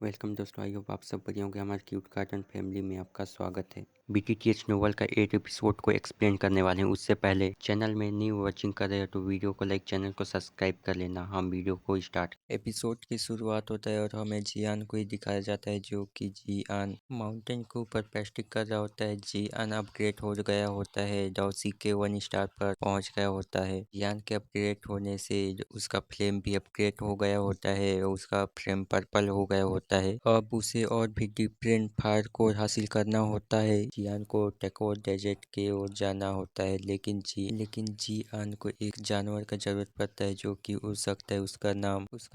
Welcome दोस्तों, I hope आप सब बढ़िया होंगे। हमारे क्यूट कार्टून फैमिली में आपका स्वागत है। बीटीटीएच नोवेल का 8 एपिसोड को एक्सप्लेन करने वाले हैं। उससे पहले चैनल में न्यू वॉचिंग कर रहे हो तो वीडियो को लाइक, चैनल को सब्सक्राइब कर लेना। हम वीडियो को स्टार्ट। एपिसोड की शुरुआत होता है और हमें जियान को ही दिखाया जाता है, जो कि जियान माउंटेन के ऊपर प्रेस्टिक कर रहा होता है। जियान अपग्रेड हो गया होता है, डॉसी के 1 स्टार पर पहुंच गया होता है। जियान के अपग्रेड होने से उसका फ्लेम भी अपग्रेड हो गया होता है और उसका फ्लेम पर्पल हो गया होता है। अब उसे और भी डिफरेंट फायर कोड हासिल करना होता है। जियान को टेकोर डेजर्ट की ओर जाना होता है, लेकिन जियान को एक जानवर का जरूरत पड़ता है जो कि उड़ सकता है। उसका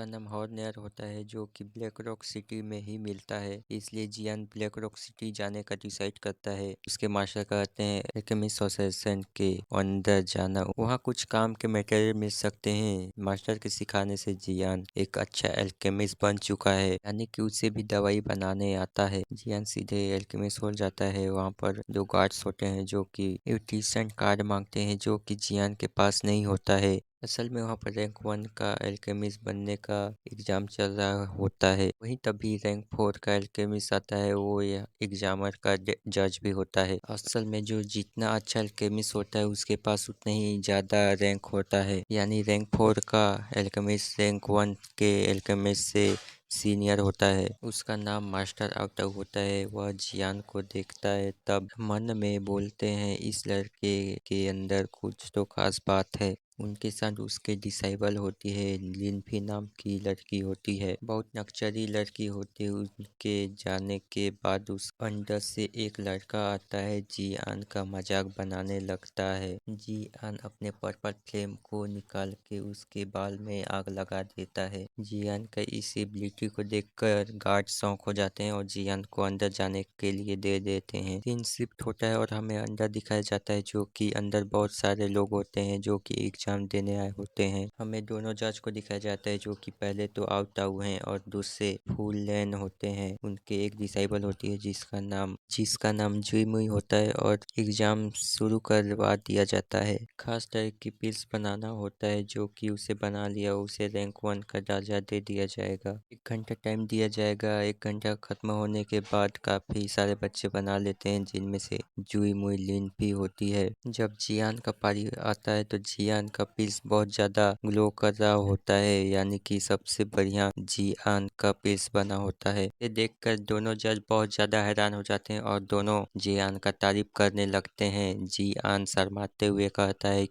नाम हॉर्नेर होता है, जो कि ब्लैक रॉक सिटी में ही मिलता है। इसलिए जियान ब्लैक रॉक सिटी जाने का डिसाइड करता है। उसके मास्टर कहते हैं एल्केमिस्ट एसोसिएशन के अंदर जाना, वहाँ कुछ काम के मटेरियल मिल सकते हैं। मास्टर के सिखाने से जियान एक अच्छा एल्केमिस्ट बन चुका है, यानी कि उसे भी दवाई बनाने आता है। जियान सीधे एल्केमिस्ट हो जाता है। वहाँ पर दो गार्ड्स होते हैं जो कि म्यूटेशन कार्ड मांगते हैं, जो कि जियान के पास नहीं होता है। असल में वहाँ पर रैंक 1 का एल्केमिस्ट बनने का एग्जाम चल रहा होता है। वहीं तभी रैंक 4 का एल्केमिस्ट आता है, वो यह एग्जामर का जज भी होता है। असल में जो जितना अच्छा एल्केमिस्ट होता है उसके पास उतना ही ज़्यादा रैंक होता है, यानी रैंक 4 का एल्केमिस्ट रैंक 1 के एल्केमिस्ट से सीनियर होता है। उसका नाम मास्टर आउटव होता है। वह जियान को देखता है, तब मन में बोलते हैं इस लड़के के अंदर कुछ तो खास बात है। उनके साथ उसके डिसाइबल होती है, लिनफी नाम की लड़की होती है। बहुत नक्चरी लड़की होती है। उनके जाने के बाद उस अंदर से एक लड़का आता है, जियान का मजाक बनाने लगता है। जियान अपने पर्पल फ्लेम को निकाल के उसके बाल में आग लगा देता है। जियान का इस एबिलिटी को देखकर गार्ड शॉक हो जाते हैं और जियान को अंदर जाने के लिए दे देते हैं। सीन शिफ्ट होता है और हमें अंदर दिखाया जाता है, जो कि अंदर बहुत सारे लोग होते हैं जो कि एग्जाम देने आए होते हैं। हमें दोनों जज को दिखाया जाता है, जो कि पहले तो आउट हैं और दूसरे फुल लेन होते हैं। उनके एक डिसाइबल होती है जिसका नाम जुईमुई होता है और एग्जाम शुरू करवा दिया जाता है। खास तरह की पिल्स बनाना होता है, जो कि उसे बना लिया उसे रैंक 1 का दर्जा दे दिया जाएगा। 1 घंटा टाइम दिया जाएगा। 1 घंटा खत्म होने के बाद काफी सारे बच्चे बना लेते हैं, जिनमें से जुई मुई लिन भी होती है। जब जियान का पारी आता है तो जियान का पिल्स बहुत ज्यादा ग्लो कर रहा होता है, यानी कि सबसे बढ़िया जियान का पिल्स बना होता है। ये देखकर दोनों जज बहुत ज्यादा हैरान हो जाते हैं और दोनों जियान का तारीफ करने लगते हैं। जियान शर्माते हुए कहता है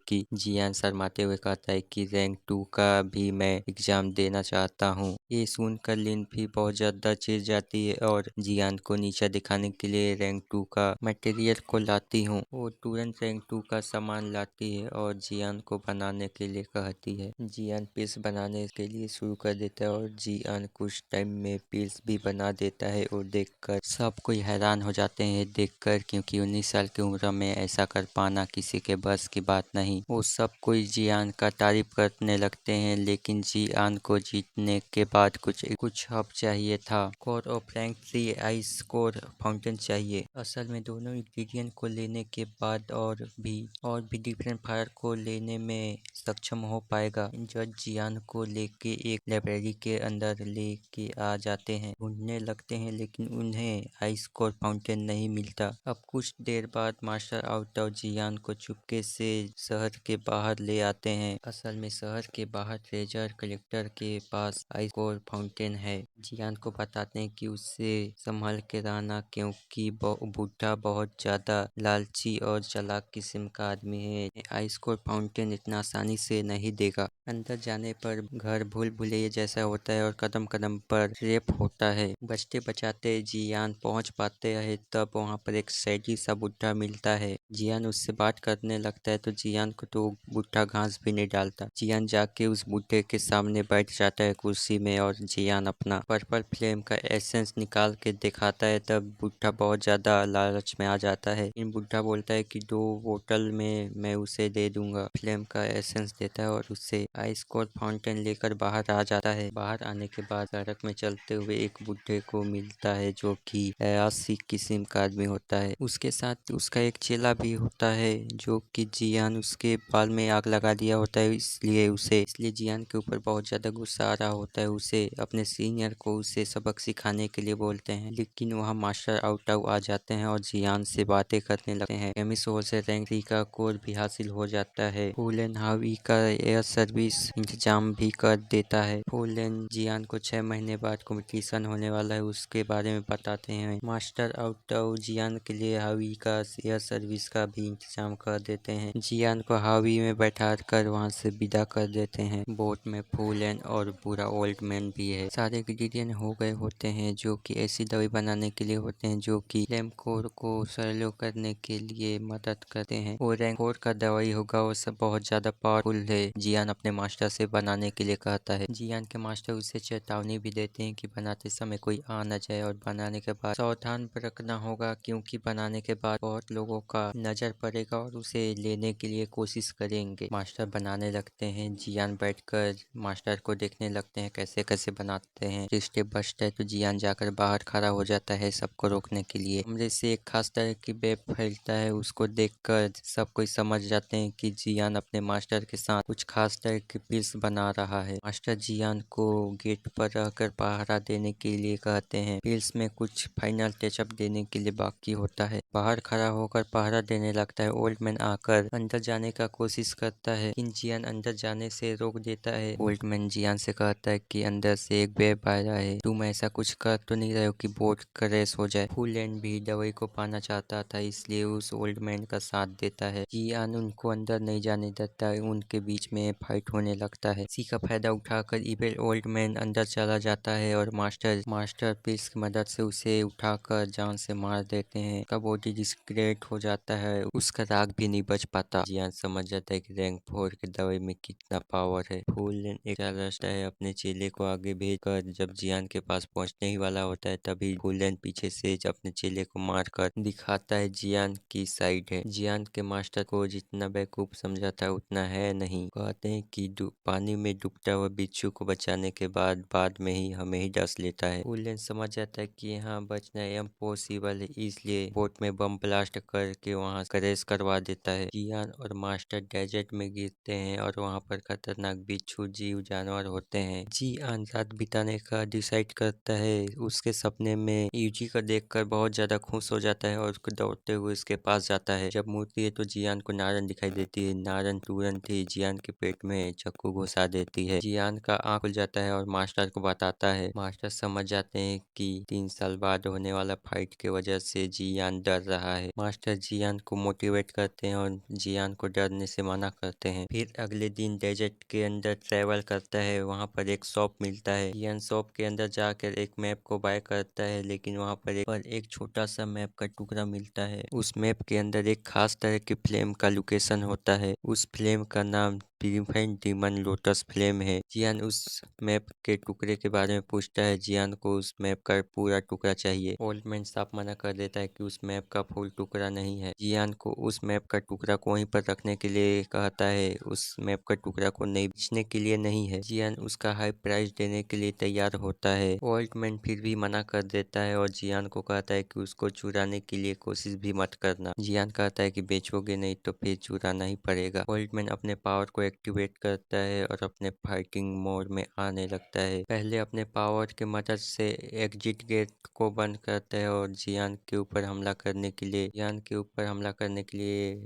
कि रैंक 2 का भी मैं एग्जाम देना चाहता हूँ। ये सुनकर लिन भी बहुत ज्यादा चिढ़ जाती है और जियान को नीचा दिखाने के लिए रैंक 2 का मटेरियल को लाती हूँ। वो तुरंत रैंक 2 का सामान लाती है और जियान को बनाने के लिए कहती है। जियान पिल्स बनाने के लिए शुरू कर देता है और जियान कुछ टाइम में पिल्स भी बना देता है और देखकर सब कोई हैरान हो जाते हैं देखकर, क्योंकि 19 साल की उम्र में ऐसा कर पाना किसी के बस की बात नहीं। वो सब कोई जियान का तारीफ करने लगते हैं, लेकिन जियान को जीतने के बाद कुछ हब चाहिए था। Core of rank 3 ice core fountain चाहिए। असल में दोनों इंग्रेडिएंट को लेने के बाद और भी डिफरेंट फायर को लेने में सक्षम हो पाएगा। जज जियान को लेके एक लाइब्रेरी के अंदर लेके आ जाते हैं, ढूंढने लगते हैं, लेकिन उन्हें आइस कोर फाउंटेन नहीं मिलता। अब कुछ देर बाद मास्टर आउट जियान को चुपके से शहर के बाहर ले आते हैं। असल में शहर के बाहर ट्रेजर कलेक्टर के पास आइस कोर फाउंटेन है। जियान को बताते हैं कि उसे संभाल के रहना, क्योंकि बुढ़ा बहुत ज्यादा लालची और चालाक किस्म का आदमी है। आइस कोर फाउंटेन इतना आसानी से नहीं देगा। अंदर जाने पर घर भूल भुलैया जैसा होता है और कदम कदम पर रेप होता है। बचते बचाते जियान पहुंच पाते हैं, तब वहां पर एक सैडी सा बुढ़ा मिलता है। जियान उससे बात करने लगता है तो जियान को तो बुढ़ा घास भी नहीं डालता। जियान जाके उस बुढ़े के सामने बैठ जाता है कुर्सी में और जियान अपना पर्पल फ्लेम का एसेंस निकाल के दिखाता है। तब बुढ़ा बहुत ज्यादा लालच में आ जाता है। इन बुढ़ा बोलता है कि 2 बोतल में मैं उसे दे दूंगा फ्लेम का एसेंस इंस्ट्रक्शंस देता है और उससे आइस कोल्ड फाउंटेन लेकर बाहर आ जाता है। बाहर आने के बाद सड़क में चलते हुए एक बुढ़े को मिलता है जो कि अयासी किस्म का आदमी होता है। उसके साथ उसका एक चेला भी होता है जो कि जियान उसके बाल में आग लगा दिया होता है, इसलिए जियान के ऊपर बहुत ज्यादा गुस्सा आ रहा होता है। उसे अपने सीनियर को उसे सबक सिखाने के लिए बोलते हैं, लेकिन वहाँ मास्टर आउटाउ आ जाते हैं और जियान से बातें करने लगते हैं। केमिस्ट हॉल से रैंक 3 का कोर भी हासिल हो जाता है। फूलेन हावी का एयर सर्विस इंतजाम भी कर देता है। फूलेन जियान को 6 महीने बाद कॉम्पिटिशन होने वाला है उसके बारे में बताते हैं। मास्टर आउटाउ जियान के लिए हावी का एयर सर्विस का भी इंतजाम कर देते हैं। जियान को हावी में बैठा कर वहाँ से विदा कर देते हैं। बोट में फूलेन और पूरा ओल्ड मैन भी है। सारे इंग्रेडिएंट हो गए होते हैं जो कि ऐसी दवाई बनाने के लिए होते हैं जो कि लैमकोर को सर्लो करने के लिए मदद करते हैं। और रैंकोर का दवाई होगा वो सब बहुत ज्यादा पावरफुल है। जियान अपने मास्टर से बनाने के लिए कहता है। जियान के मास्टर उसे चेतावनी भी देते हैं कि बनाते समय कोई आ न जाए और बनाने के बाद सावधान रखना होगा, क्योंकि बनाने के बाद बहुत लोगों का नजर पड़ेगा और उसे लेने के लिए कोशिश करेंगे। मास्टर बनाने लगते हैं। जियान बैठकर मास्टर को देखने लगते हैं कैसे कैसे बनाते हैं। स्टेप बाय स्टेप तो जियान जाकर बाहर खड़ा हो जाता है सबको रोकने के लिए। कमरे से एक खास तरह की वेब फैलता है, उसको देखकर सब कोई समझ जाते हैं कि जियान अपने मास्टर के साथ कुछ खास तरह की पिल्स बना रहा है। मास्टर जियान को गेट पर रहकर पहरा देने के लिए कहते हैं। पिल्स में कुछ फाइनल टचअप देने के लिए बाकी होता है। बाहर खड़ा होकर पहरा देने लगता है। ओल्ड मैन आकर अंदर जाने का कोशिश करता है, लेकिन जियान अंदर जाने से रोक देता है। ओल्ड मैन जियान से कहता है कि अंदर से एक वेब आ रहा है, तुम ऐसा कुछ कर तो नहीं रहे हो कि बोट क्रैश हो जाए। फूलैंड भी दवाई को पाना चाहता था, इसलिए उस ओल्ड मैन का साथ देता है। जियान उनको अंदर नहीं जाने देता है, उनके बीच में फाइट होने लगता है। इसी का फायदा उठाकर इविल ओल्ड मैन अंदर चला जाता है और मास्टर पीस की मदद से उसे उठाकर जान से मार देते हैं। उसका बॉडी डिसग्रेड हो जाता है, उसका राग भी नहीं बच पाता। जियान समझ जाता है कि रैंक 4 की दवाई में कितना पावर है। फूलैंड एक रास्ता है अपने चेले को आगे भेजकर। जब जियान के पास पहुंचने ही वाला होता है तभी फूलैंड पीछे से अपने चेले को मारकर दिखाता है जियान की साइड है। जियान के मास्टर को जितना बेवकूफ समझा था उतना है नहीं। कहते हैं कि पानी में डूबता हुआ बिच्छू को बचाने के बाद में ही हमें ही डस लेता है। फूलैंड समझ जाता है कि यहाँ बचना इम्पॉसिबल है, इसलिए बोट में बम ब्लास्ट करके वहाँ क्रैश करवा देता है। जियान और मास्टर डेजर्ट में गिरते हैं और वहाँ पर खतरनाक बिच्छू जीव जानवर होते हैं। जियान रात बिताने का डिसाइड करता है। उसके सपने में यूजी को देखकर बहुत ज्यादा खुश हो जाता है और उसको दौड़ते हुए उसके पास जाता है। जब मुड़ती है तो जियान को नारन दिखाई देती है। नारन तुरंत ही जियान के पेट में चाकू घुसा देती है। जियान का आँख खुल जाता है और मास्टर को बताता है। मास्टर समझ जाते हैं कि 3 साल बाद होने वाला फाइट के वजह से जियान डर रहा है। मास्टर जियान को मोटिवेट करते हैं और जियान को डरने से मना करते हैं। फिर अगले दिन डेजर्ट के अंदर ट्रेवल करता है। वहाँ पर एक शॉप मिलता है। जियान शॉप के अंदर जाकर एक मैप को बाय करता है, लेकिन वहाँ पर एक छोटा सा मैप का टुकड़ा मिलता है। उस मैप के अंदर एक खास तरह की फ्लेम का लोकेशन होता है। उस फ्लेम का नाम डिवाइन डीमन लोटस फ्लेम है। जियान उस मैप के टुकड़े के बारे में पूछता है। जियान को उस मैप का पूरा टुकड़ा चाहिए। ओल्ड मैन साफ मना कर देता है कि उस मैप का फुल टुकड़ा नहीं है। जियान को उस मैप का टुकड़ा को वहीं पर रखने के लिए कहता है, उस मैप का टुकड़ा को नहीं बेचने के लिए नहीं है। जियान उसका हाई प्राइस देने के लिए तैयार होता है। ओल्ड मैन फिर भी मना कर देता है और जियान को कहता है कि उसको चुराने के लिए कोशिश भी मत करना। जियान कहता है कि बेचोगे नहीं तो फिर चुराना ही पड़ेगा। ओल्ड मैन अपने पावर को एक्टिवेट करता है और अपने फाइटिंग मोड में आने लगता है। पहले अपने पावर की मदद से एग्जिट गेट को बंद करता है और जियान के ऊपर हमला करने के लिए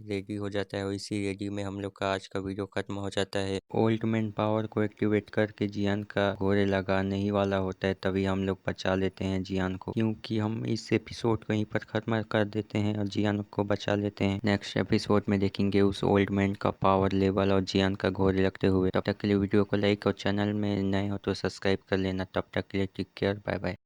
रेडी हो जाता है। और इसी रेडी में हम लोग का आज का वीडियो खत्म हो जाता है। ओल्ड मैन पावर को एक्टिवेट करके जियान का घोड़े लगाने ही वाला होता है, तभी हम लोग बचा लेते हैं जियान को, क्योंकि हम इस एपिसोड को यहीं पर खत्म कर देते हैं और जियान को बचा लेते हैं। नेक्स्ट एपिसोड में देखेंगे उस ओल्ड मैन का पावर लेवल और जियान का घोड़े लगते हुए। तब तक के लिए वीडियो को लाइक और चैनल में नए हो तो सब्सक्राइब कर लेना। तब तक के लिए टेक केयर, बाय बाय।